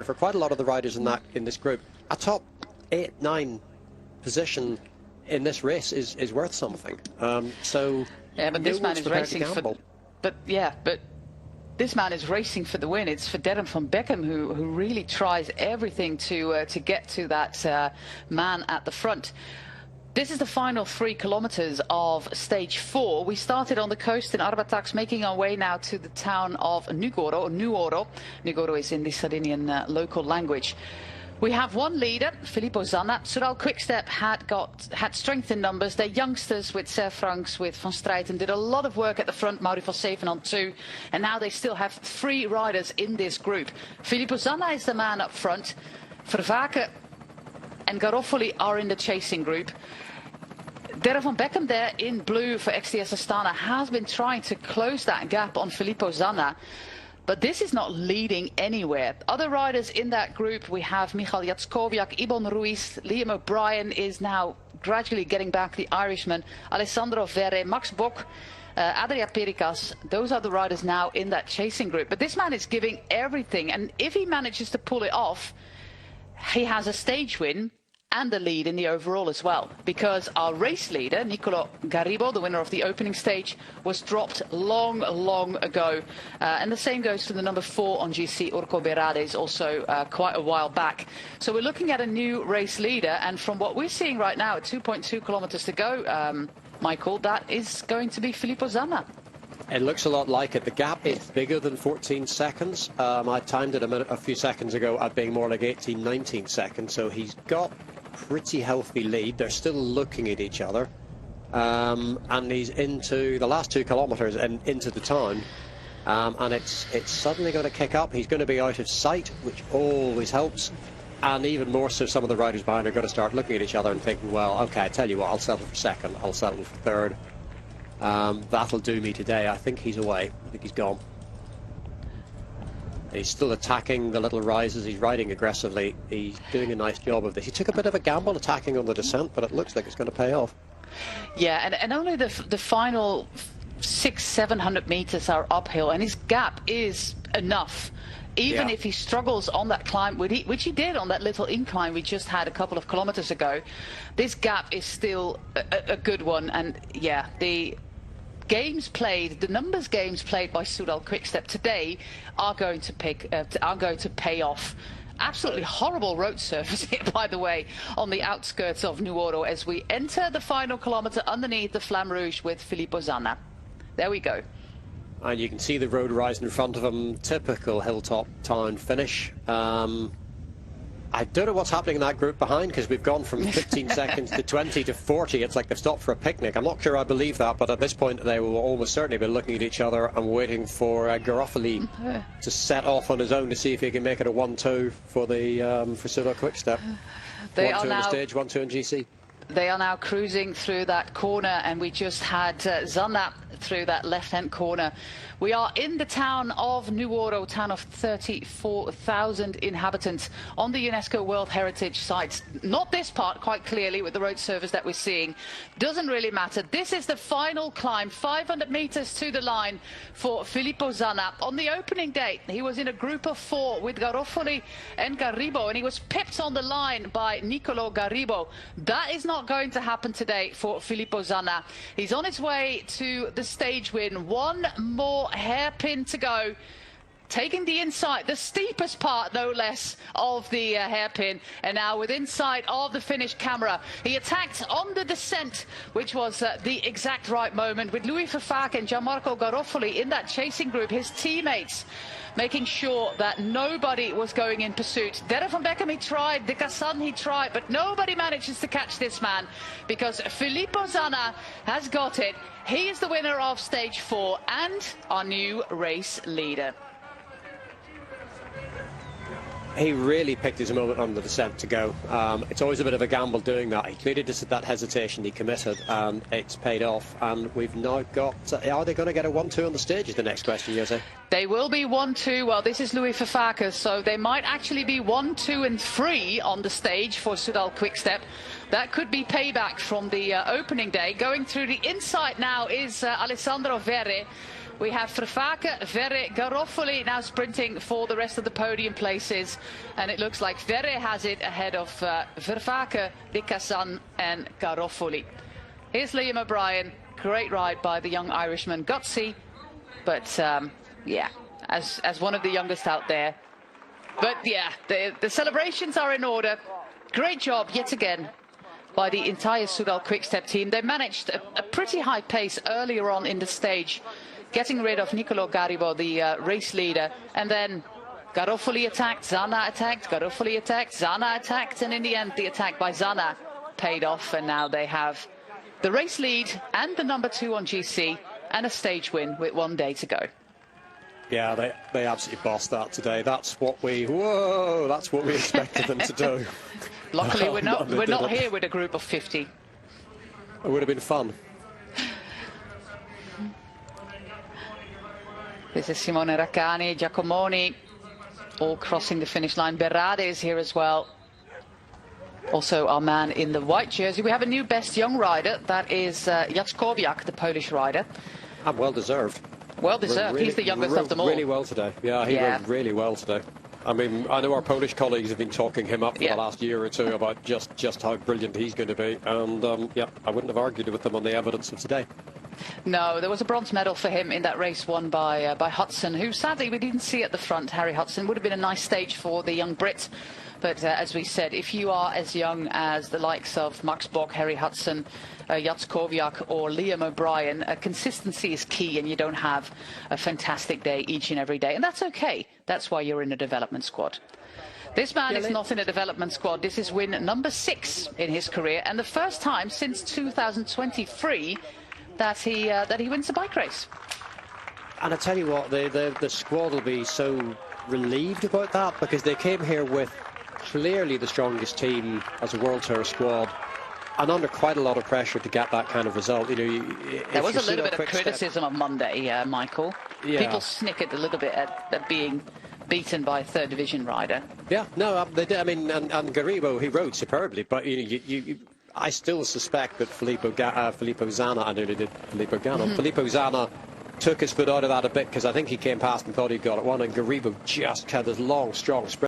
for quite a lot of the riders in this group. A top 8-9 position in this race is worth something. So yeah, but this man is racing for. But this man is racing for the win. It's for Darren van Beckham who really tries everything to get to that man at the front. This is the final 3 kilometers of stage 4. We started on the coast in Arbatax, making our way now to the town of Nuoro. Nuoro is in the Sardinian local language. We have one leader, Filippo Zana. Soudal-QuickStep had strength in numbers. They're youngsters with Ser Franks, with Van Strijten, did a lot of work at the front. Mauri van Seven on 2. And now they still have 3 riders in this group. Filippo Zana is the man up front. Vervaken and Garofoli are in the chasing group. Darren van Beckham there in blue for XTS Astana has been trying to close that gap on Filippo Zana. But this is not leading anywhere. Other riders in that group, we have Michal Jackowiak, Ibon Ruiz, Liam O'Brien is now gradually getting back, the Irishman, Alessandro Verre, Max Bock, Adria Perikas. Those are the riders now in that chasing group. But this man is giving everything, and if he manages to pull it off, he has a stage win and the lead in the overall as well, because our race leader, Nicolo Garribo, the winner of the opening stage, was dropped long ago. And the same goes to the number 4 on GC, Urko Berades, also quite a while back. So we're looking at a new race leader, and from what we're seeing right now at 2.2 kilometers to go, Michael, that is going to be Filippo Zana. It looks a lot like it. The gap is bigger than 14 seconds. I timed it a few seconds ago at being more like 18-19 seconds, so he's got pretty healthy lead. They're still looking at each other, and he's into the last 2 kilometers and into the town, and it's suddenly going to kick up. He's going to be out of sight, which always helps, and even more so some of the riders behind are going to start looking at each other and thinking, well, okay, I tell you what, I'll settle for second, I'll settle for third. That'll do me today. I think he's away. I think he's gone. He's still attacking the little rises. He's riding aggressively. He's doing a nice job of this. He took a bit of a gamble attacking on the descent, but it looks like it's going to pay off. Yeah, and only the final 600-700 meters are uphill, and his gap is enough. Even if he struggles on that climb, which he did on that little incline we just had a couple of kilometers ago, this gap is still a good one. And yeah, the games played, the numbers games played by Soudal-QuickStep today are going to pay off. Absolutely horrible road surface here, by the way, on the outskirts of Nuoro as we enter the final kilometer underneath the Flamme Rouge with Filippo Zana. There we go. And you can see the road rise in front of him. Typical hilltop town finish. I don't know what's happening in that group behind, because we've gone from 15 seconds to 20 to 40. It's like they've stopped for a picnic. I'm not sure I believe that, but at this point they will almost certainly be looking at each other and waiting for Garofoli to set off on his own to see if he can make it a 1-2 for the for Soudal-QuickStep. 1-2 on the stage, 1-2 on GC. They are now cruising through that corner, and we just had Zana through that left-hand corner. We are in the town of Nuoro, town of 34,000 inhabitants on the UNESCO World Heritage Site. Not this part, quite clearly, with the road surface that we're seeing. Doesn't really matter. This is the final climb, 500 meters to the line for Filippo Zana. On the opening day, he was in a group of 4 with Garofoli and Garribo, and he was pipped on the line by Nicolo Garribo. That is not going to happen today for Filippo Zana. He's on his way to the stage win. One more hairpin to go, taking the inside, the steepest part no less of the hairpin, and now within sight of the Finnish camera. He attacked on the descent, which was the exact right moment, with Louis Vervaken and Gianmarco Garofoli in that chasing group, his teammates making sure that nobody was going in pursuit. Darren van Beckham, he tried, De Cassan, he tried, but nobody manages to catch this man, because Filippo Zana has got it. He is the winner of stage 4 and our new race leader. He really picked his moment on the descent to go. It's always a bit of a gamble doing that. He clearly just had that hesitation, he committed, and it's paid off. And we've now got, are they going to get a 1-2 on the stage is the next question, Jose? They will be 1-2. Well, this is Louis Vervaken, so they might actually be 1, 2 and 3 on the stage for Soudal-QuickStep. That could be payback from the opening day. Going through the inside now is Alessandro Verre, we have Vervaeke, Verre, Garofoli now sprinting for the rest of the podium places. And it looks like Verre has it ahead of Vervaeke, De Cassan and Garofoli. Here's Liam O'Brien. Great ride by the young Irishman, gutsy. But, yeah, as one of the youngest out there. But, yeah, the celebrations are in order. Great job, yet again, by the entire Soudal-QuickStep team. They managed a pretty high pace earlier on in the stage, getting rid of Niccolò Garibo, the race leader. And then Garofoli attacked, Zana attacked, Garofoli attacked, Zana attacked. And in the end, the attack by Zana paid off. And now they have the race lead and the number 2 on GC and a stage win with 1 day to go. Yeah, they absolutely bossed that today. That's what we expected them to do. Luckily, we're not here with a group of 50. It would have been fun. This is Simone Raccani, Giacomoni, all crossing the finish line. Berrade is here as well. Also our man in the white jersey. We have a new best young rider. That is Jackowiak, the Polish rider. And well deserved. Well deserved. He's the youngest of them all. Really well today. Yeah, he rode really well today. I mean, I know our Polish colleagues have been talking him up for the last year or two about just how brilliant he's going to be. And, yeah, I wouldn't have argued with them on the evidence of today. No, there was a bronze medal for him in that race won by Hudson, who sadly we didn't see at the front. Harry Hudson would have been a nice stage for the young Brit. But as we said, if you are as young as the likes of Max Bock, Harry Hudson, Jackowiak or Liam O'Brien, consistency is key, and you don't have a fantastic day each and every day. And that's okay. That's why you're in a development squad. This man is not in a development squad. This is win number 6 in his career, and the first time since 2023 that he wins a bike race. And I tell you what, the squad will be so relieved about that, because they came here with clearly the strongest team as a World Tour squad, and under quite a lot of pressure to get that kind of result. You know, there was a little bit of criticism on Monday, Michael. Yeah. People snickered a little bit at being beaten by a third division rider. Yeah, no, they did. I mean, and Garibo, he rode superbly, but I still suspect that Filippo Zana, I nearly did Filippo Gannon. Filippo Zana took his foot out of that a bit, because I think he came past and thought he'd got it one, and Garibo just had this long, strong sprint.